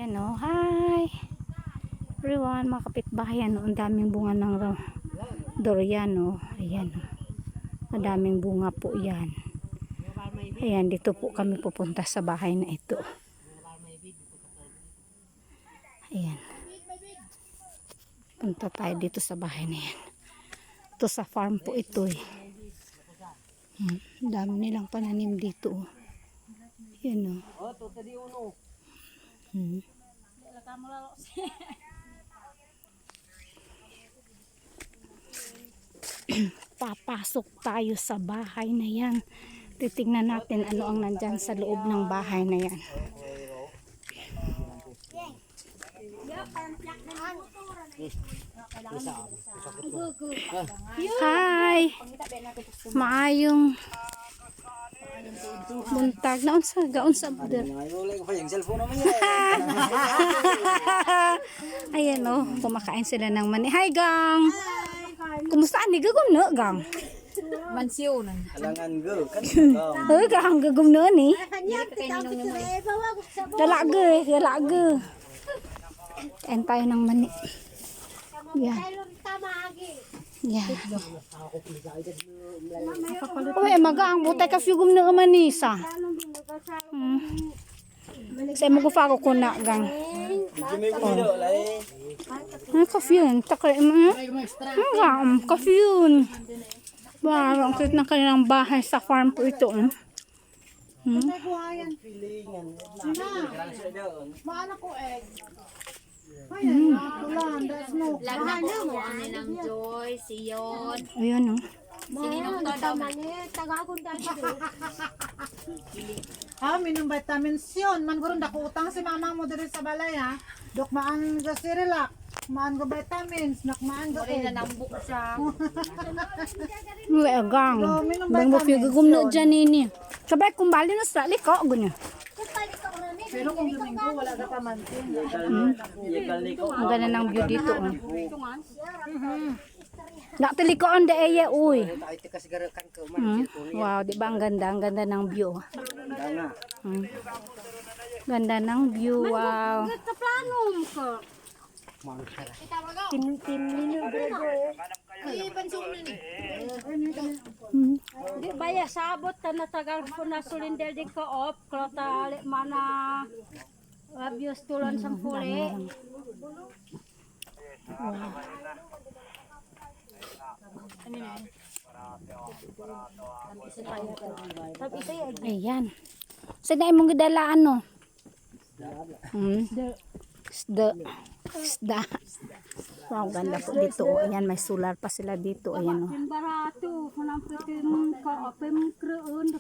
Ayan o, hi everyone, mga kapitbahay. Ano, ang daming bunga ng durian o. Ayan o, madaming bunga po yan. Ayan, dito po kami pupunta sa bahay na ito. Ayan, punta tayo dito sa bahay na yan. Ito sa farm po ito eh. Dami nilang pananim dito o. Ayan o. Papasok tayo sa bahay na yan. Titingnan natin ano ang nandyan sa loob ng bahay na yan. Hi! Maayong buntag na unsa gaon sa buder. Ayan o, kumakain sila ng mani. Hi gang! Kumusta ni gagom na gang? Mansyon. Halangan go kan. Hoy gang gagom na ni. Dalaga. Kain tayo ng mani. Yan. Yan. Uy, magang butay ka fugum na manisa. Sa mo ko fa ko kuna gang. Kafyun, takay mo. Kafyun. Wow, ang cute ng kanilang bahay sa farm po ito. Maana ko egg. Lag na po mo ang nilang Joy, Sion. Ayan o. Sininong to daw. Minum vitamins yun. Man gurun dako utang si mama mo diri sa balay ha. Dok maan ga Cerelac. Maan ga vitamins, nakmaan ga Uri na nambuk siya. Uy, gang. Bang mo fugum na dyan ini. Sabay kumbali na sa liko. Ganyan. pero kung Domingo wala ka pamantin. Ang ganda ng view dito. Naktilikoon da eye, uy. Wow, di ba ang ganda? Ang ganda ng view. Ganda ng view, wow. Di baya sabot ta natagal ko na sulindel di ko op klota mana abuse tulon sang puli. Ayan. Saan na imong gidalaan no? Isda. Wow, ganda po dito. Ayan, may solar pa sila dito. Ayan o. Barato kunang pitim ka opem kreun